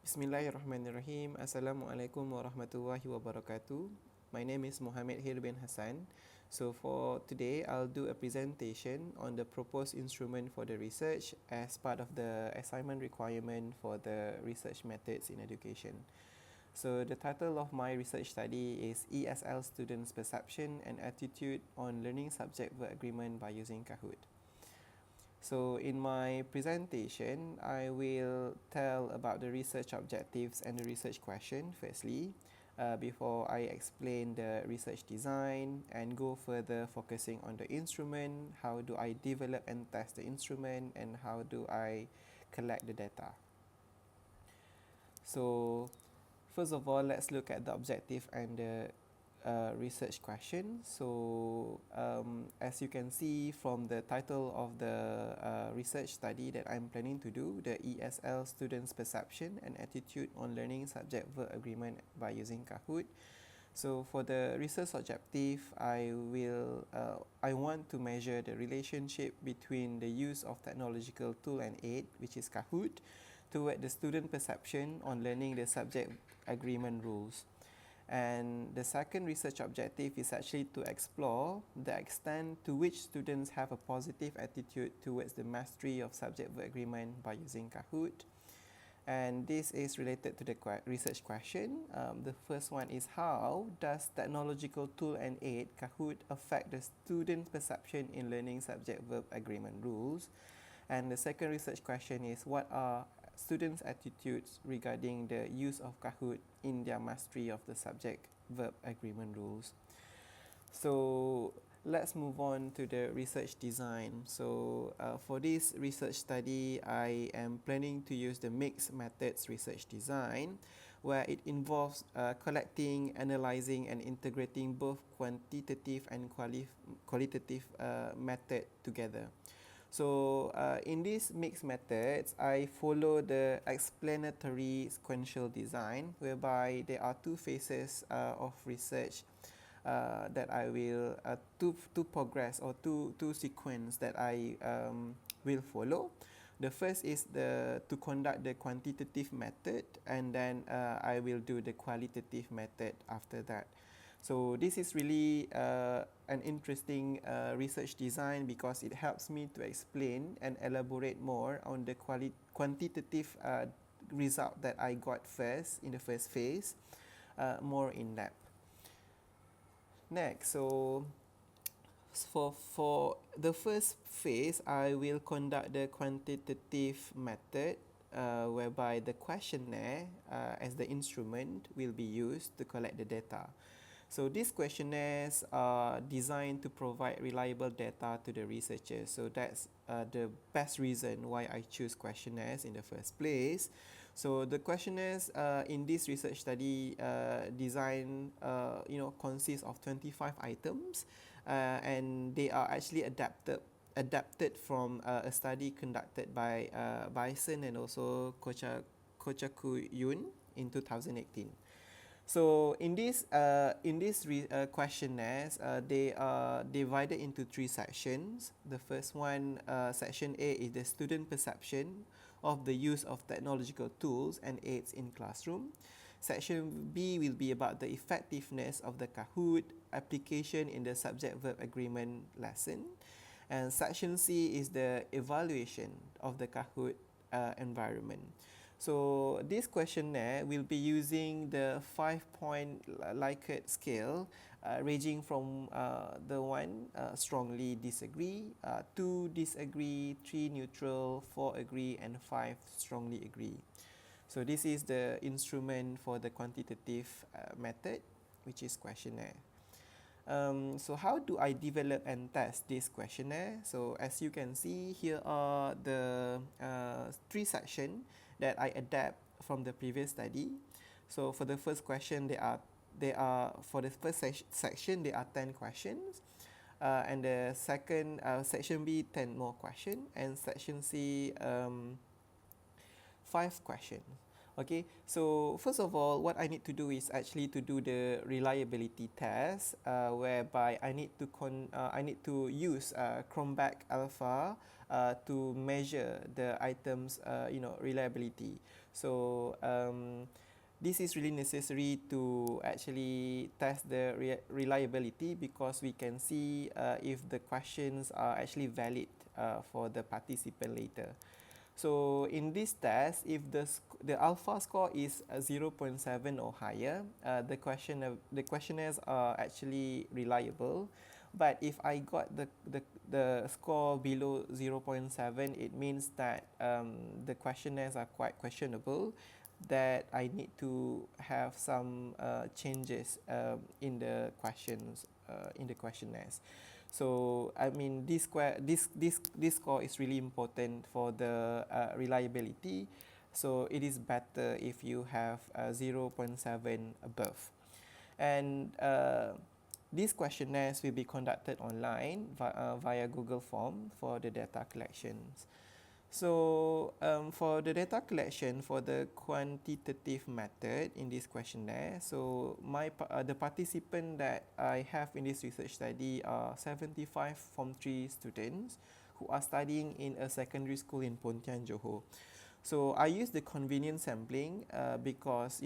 Bismillahirrahmanirrahim. Assalamualaikum warahmatullahi wabarakatuh. My name is Mohamed bin Hassan. So for today, I'll do a presentation on the proposed instrument for the research as part of the assignment requirement for the research methods in education. So the title of my research study is ESL Students' Perception and Attitude on Learning Subject-Verb Agreement by using Kahoot. So in my presentation, I will tell about the research objectives and the research question firstly, before I explain the research design and go further focusing on the instrument, how do I develop and test the instrument, and how do I collect the data. So first of all, let's look at the objective and the research question. So as you can see from the title of the research study that I'm planning to do, the ESL Students' Perception and Attitude on Learning Subject-Verb Agreement by using Kahoot. So for the research objective, I want to measure the relationship between the use of technological tool and aid, which is Kahoot, toward the student perception on learning the subject agreement rules. And the second research objective is actually to explore the extent to which students have a positive attitude towards the mastery of subject-verb agreement by using Kahoot. And this is related to the research question. The first one is, how does technological tool and aid Kahoot affect the student perception in learning subject-verb agreement rules? And the second research question is, what are students' attitudes regarding the use of Kahoot in their mastery of the subject-verb agreement rules? So let's move on to the research design. So for this research study, I am planning to use the mixed methods research design, where it involves collecting, analyzing, and integrating both quantitative and qualitative method together. So in these mixed methods, I follow the explanatory sequential design, whereby there are two phases of research that I will two progress or two sequence that I will follow. The first is to conduct the quantitative method, and then I will do the qualitative method after that. So this is really an interesting research design because it helps me to explain and elaborate more on the quantitative result that I got first in the first phase, more in depth. Next, so for the first phase, I will conduct the quantitative method, whereby the questionnaire as the instrument will be used to collect the data. So these questionnaires are designed to provide reliable data to the researchers. So that's the best reason why I choose questionnaires in the first place. So the questionnaires in this research study design consists of 25 items, and they are actually adapted from a study conducted by Bison and also Kochaku Yun in 2018. So in these questionnaires, they are divided into three sections. The first one, section A, is the student perception of the use of technological tools and aids in classroom. Section B will be about the effectiveness of the Kahoot application in the subject-verb agreement lesson. And section C is the evaluation of the Kahoot environment. So this questionnaire will be using the 5-point Likert scale, ranging from the 1 strongly disagree, 2 disagree, 3 neutral, 4 agree, and 5 strongly agree. So this is the instrument for the quantitative method, which is questionnaire. So how do I develop and test this questionnaire? So as you can see, here are the three sections that I adapt from the previous study. So for the first question, for the first section there are 10 questions, and the second section B 10 more questions, and section C 5 questions. Okay, so first of all, what I need to do is actually to do the reliability test, whereby I need to use Chromback Alpha to measure the items reliability. So this is really necessary to actually test the reliability, because we can see if the questions are actually valid for the participant later. So in this test, if the alpha score is 0.7 or higher, the questionnaires are actually reliable. But if I got the score below 0.7, it means that the questionnaires are quite questionable, that I need to have some changes in the questionnaires. So I mean, this score is really important for the reliability. So it is better if you have 0.7 above. And these questionnaires will be conducted online via Google Form for the data collections. So for the data collection, for the quantitative method in this questionnaire, so the participant that I have in this research study are 75 Form 3 students who are studying in a secondary school in Pontian, Johor. So I use the convenient sampling because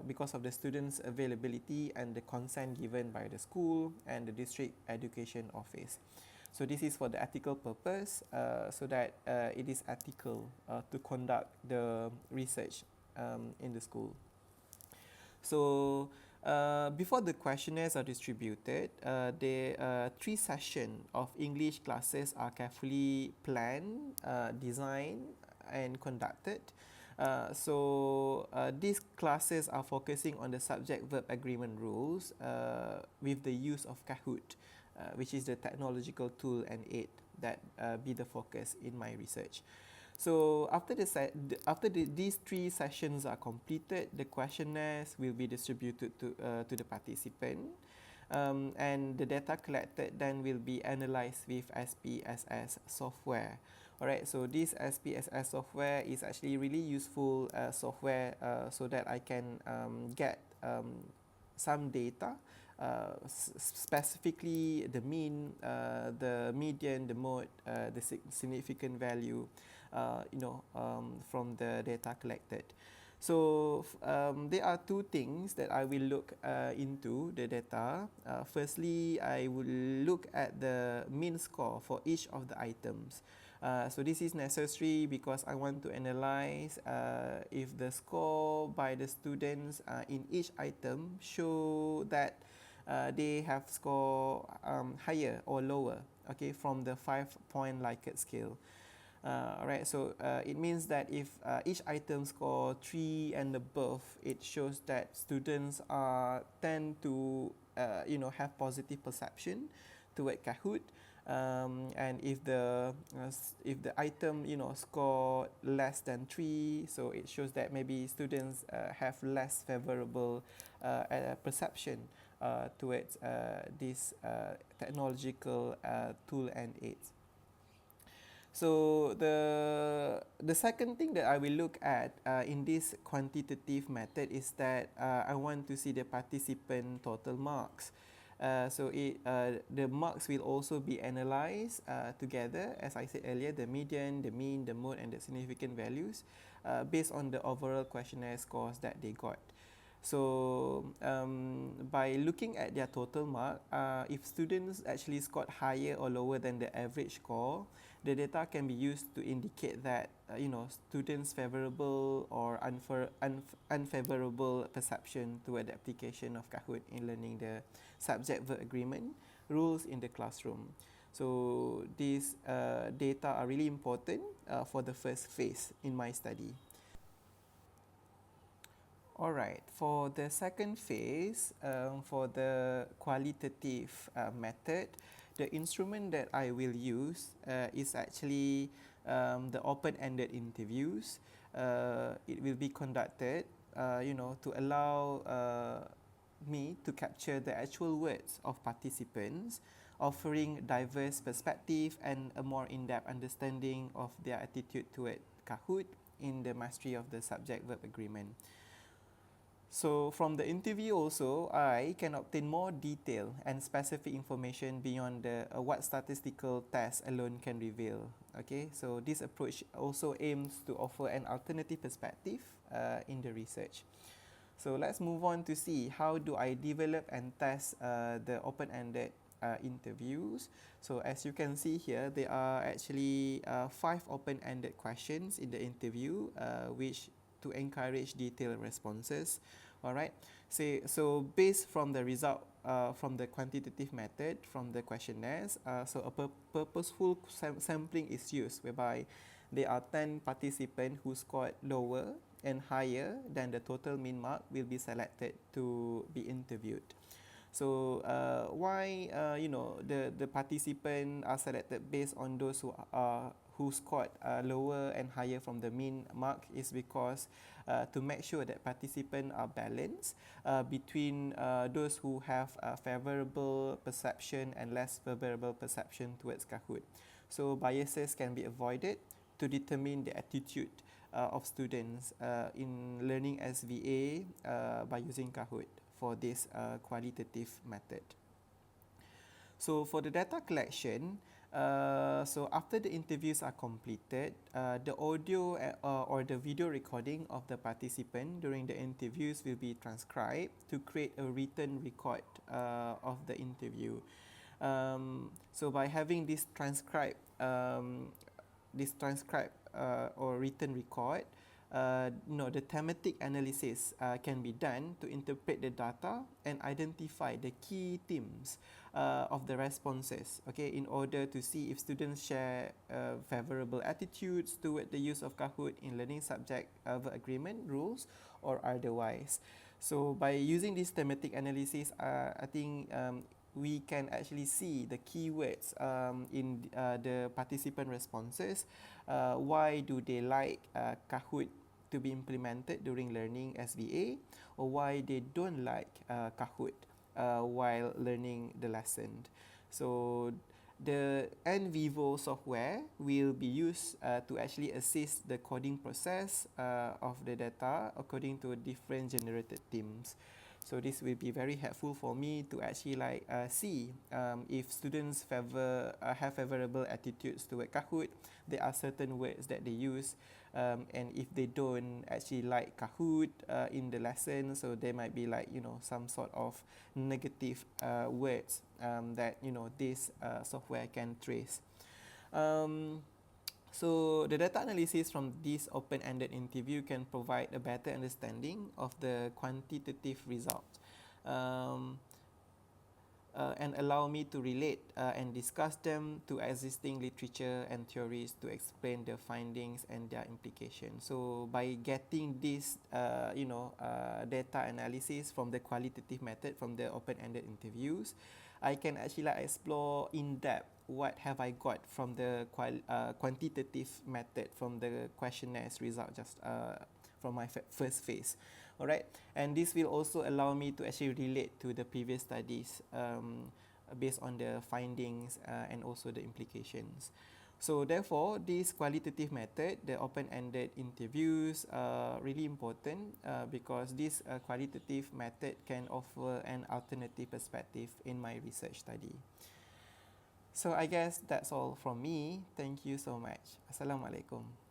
because of the students' availability and the consent given by the school and the district education office. So this is for the ethical purpose, so that it is ethical to conduct the research in the school. So before the questionnaires are distributed, the 3 sessions of English classes are carefully planned, designed and conducted. These classes are focusing on the subject-verb agreement rules with the use of Kahoot, which is the technological tool and aid that be the focus in my research. So after these 3 sessions are completed, the questionnaires will be distributed to the participant, and the data collected then will be analyzed with SPSS software. Alright, so this SPSS software is actually really useful software so that I can get some data, specifically the mean, the median, the mode, the significant value, from the data collected. So there are 2 things that I will look into the data. Firstly, I will look at the mean score for each of the items. So this is necessary because I want to analyze if the score by the students in each item show that they have score higher or lower, okay, from the 5-point Likert scale. Alright, so it means that if each item score 3 and above, it shows that students tend to have positive perception toward Kahoot. And if the item score less than 3, so it shows that maybe students have less favorable perception towards this technological tool and aids. So the second thing that I will look at in this quantitative method is that I want to see the participant total marks. The marks will also be analysed together, as I said earlier, the median, the mean, the mode and the significant values based on the overall questionnaire scores that they got. So by looking at their total mark, if students actually scored higher or lower than the average score, the data can be used to indicate that students' favorable or unfavorable perception toward the application of Kahoot in learning the subject-verb agreement rules in the classroom. So these data are really important for the first phase in my study. Alright, for the second phase, for the qualitative method, the instrument that I will use is actually the open-ended interviews. It will be conducted, to allow me to capture the actual words of participants, offering diverse perspective and a more in-depth understanding of their attitude toward Kahoot in the mastery of the subject-verb agreement. So from the interview also, I can obtain more detail and specific information beyond the what statistical test alone can reveal. Okay, so this approach also aims to offer an alternative perspective in the research. So let's move on to see how do I develop and test the open-ended interviews. So as you can see here, there are actually 5 open-ended questions in the interview, which to encourage detailed responses. Alright, so based from the result from the quantitative method from the questionnaires, so a purposeful sampling is used, whereby there are 10 participants who scored lower and higher than the total mean mark will be selected to be interviewed. So why the participant are selected based on those who scored lower and higher from the mean mark is because to make sure that participants are balanced between those who have a favorable perception and less favorable perception towards Kahoot. So biases can be avoided to determine the attitude of students in learning SVA by using Kahoot for this qualitative method. So for the data collection, so after the interviews are completed, the audio or the video recording of the participant during the interviews will be transcribed to create a written record of the interview. So by having this transcribed or written record, the thematic analysis can be done to interpret the data and identify the key themes of the responses, okay, in order to see if students share favorable attitudes toward the use of Kahoot in learning subject agreement rules or otherwise. So by using this thematic analysis, I think we can actually see the keywords in the participant responses. Why do they like Kahoot to be implemented during learning SVA, or why they don't like Kahoot while learning the lesson. So the NVivo software will be used to actually assist the coding process of the data according to different generated themes. So this will be very helpful for me to actually see if students have favorable attitudes toward Kahoot. There are certain words that they use, and if they don't actually like Kahoot in the lesson, so there might be some sort of negative words that this software can trace. So the data analysis from this open-ended interview can provide a better understanding of the quantitative result and allow me to relate and discuss them to existing literature and theories to explain the findings and their implications. So by getting this data analysis from the qualitative method from the open-ended interviews, I can actually explore in depth what have I got from the quantitative method from the questionnaires result just from my first phase. Alright, and this will also allow me to actually relate to the previous studies based on the findings and also the implications. So therefore, this qualitative method, the open-ended interviews, are really important because this qualitative method can offer an alternative perspective in my research study. So I guess that's all from me. Thank you so much. Assalamualaikum.